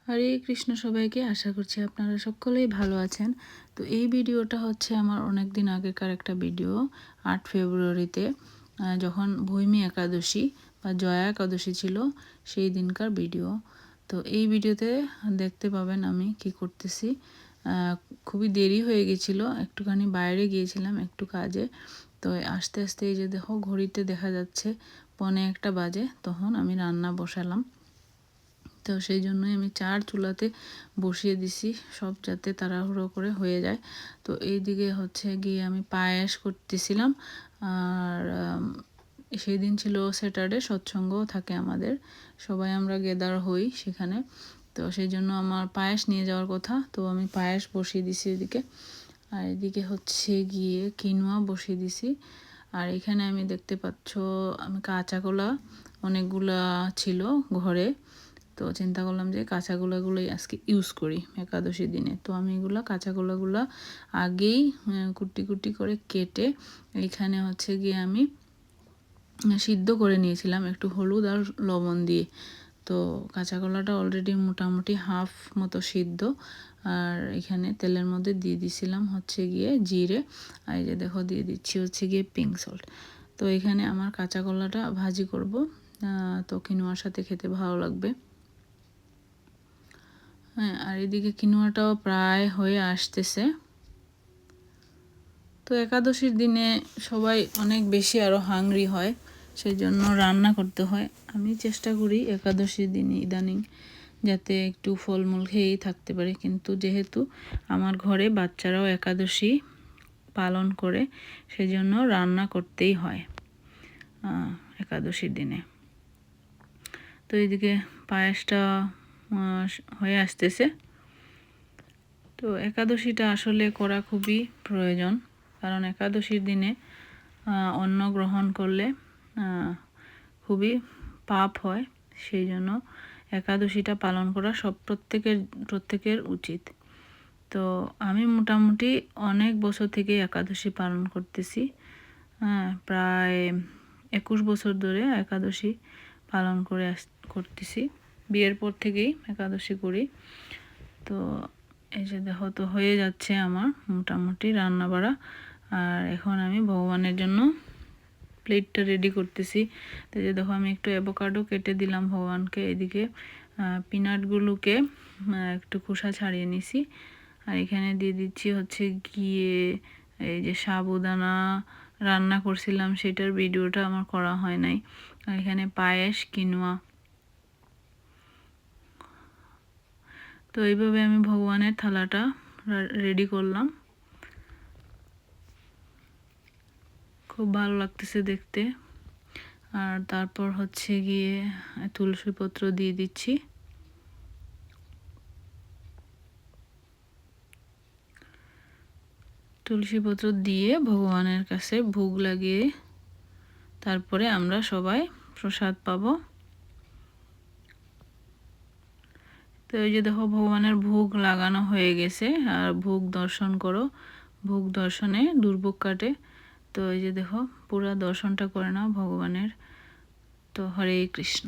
হরে কৃষ্ণ সবাইকে, আশা করছি আপনারা সকলেই ভালো আছেন। তো এই ভিডিওটা হচ্ছে আমার অনেক দিন আগেকার একটা ভিডিও। 8 ফেব্রুয়ারিতে যখন ভৈমী একাদশী বা জয়া একাদশী ছিল সেই দিনকার ভিডিও। তো এই ভিডিওতে দেখতে পাবেন আমি কি করতেছি। খুবই দেরি হয়ে গেছিলো, একটুখানি বাইরে গিয়েছিলাম একটু কাজে। তো আস্তে আস্তে এই যে দেখো ঘড়িতে দেখা যাচ্ছে 1:45 বাজে, তখন আমি রান্না বসালাম। তো সেই জন্যই আমি চার চুলাতে বসিয়ে দিছি, সব যাতে তাড়াহুড়ো করে হয়ে যায়। তো এই দিকে হচ্ছে গিয়ে আমি পায়েস করতেছিলাম। আর সেই দিন ছিল স্যাটারডে, সৎসঙ্গও থাকে আমাদের, সবাই আমরা গেদার হই সেখানে। তো সেই জন্য আমার পায়েস নিয়ে যাওয়ার কথা, তো আমি পায়েস বসিয়ে দিছি এদিকে। আর এদিকে হচ্ছে গিয়ে কিনোয়া বসিয়ে দিছি। আর এখানে আমি দেখতে পাচ্ছ আমি কাঁচা কলা অনেকগুলা ছিল ঘরে, তো চিন্তা করলাম যে কাঁচা কলাগুলোই আজকে ইউজ করি একাদশীর দিনে। তো আমি এগুলো কাঁচা কলাগুলো আগেই কুটি কুটি করে কেটে এখানে হচ্ছে গিয়ে আমি সিদ্ধ করে নিয়েছিলাম একটু হলুদ আর লবণ দিয়ে। তো কাঁচা কলাটা অলরেডি মোটামুটি হাফ মতো সিদ্ধ। আর এখানে তেলের মধ্যে দিয়ে দিছিলাম হচ্ছে গিয়ে জিরে, আর এই যে দেখো দিয়ে দিচ্ছি হচ্ছে গিয়ে পিঙ্ক সল্ট। তো এখানে আমার কাঁচা কলাটা ভাজি করব, তো কিনোয়ার সাথে খেতে ভালো লাগবে। হ্যাঁ, আর এদিকে কিনোয়াটাও প্রায় হয়ে আসতেছে। তো একাদশীর দিনে সবাই অনেক বেশি আরও হাংরি হয়, সেই জন্য রান্না করতে হয়। আমি চেষ্টা করি একাদশীর দিনে ইদানিং যাতে একটু ফলমূল খেয়েই থাকতে পারে, কিন্তু যেহেতু আমার ঘরে বাচ্চারাও একাদশী পালন করে সেই জন্য রান্না করতেই হয় একাদশীর দিনে। তো এদিকে পায়েসটা হয়ে আসতেছে। তো একাদশীটা আসলে করা খুবই প্রয়োজন, কারণ একাদশীর দিনে অন্ন গ্রহণ করলে খুবই পাপ হয়। সেই জন্য একাদশীটা পালন করা প্রত্যেকের উচিত। তো আমি মোটামুটি অনেক বছর থেকে একাদশী পালন করতেছি, প্রায় 21 বছর ধরে একাদশী পালন করতেছি। বিয়ের পর থেকেই একাদশী করি। তো এই যে দেখো তো হয়ে যাচ্ছে আমার মোটামুটি রান্না বাড়া। আর এখন আমি ভগবানের জন্য প্লেটটা রেডি করতেছি। তো যে দেখো আমি একটু অ্যাভোকাডো কেটে দিলাম ভগবানকে। এদিকে পিনাটগুলোকে একটু খোসা ছাড়িয়ে নিছি। আর এখানে দিয়ে দিচ্ছি হচ্ছে গিয়ে এই যে সাবুদানা রান্না করছিলাম, সেটার ভিডিওটা আমার করা হয় নাই। আর এখানে পায়েস কিনোয়া। তো এইভাবে আমি ভগবানের থালাটা রেডি করলাম। খুব ভালো লাগতেছে দেখতে। আর তারপর হচ্ছে গিয়ে তুলসী পত্র দিয়ে দিচ্ছি। তুলসী পত্র দিয়ে ভগবানের কাছে ভোগ লাগিয়ে তারপরে আমরা সবাই প্রসাদ পাবো। তো এই যে দেখো ভগবানের ভোগ লাগানো হয়ে গেছে, আর ভোগ দর্শন করো, ভোগ দর্শনে দুর্ভোগ কাটে। তো এই যে দেখো পুরা দর্শনটা করে নাও ভগবানের। তো হরে কৃষ্ণ।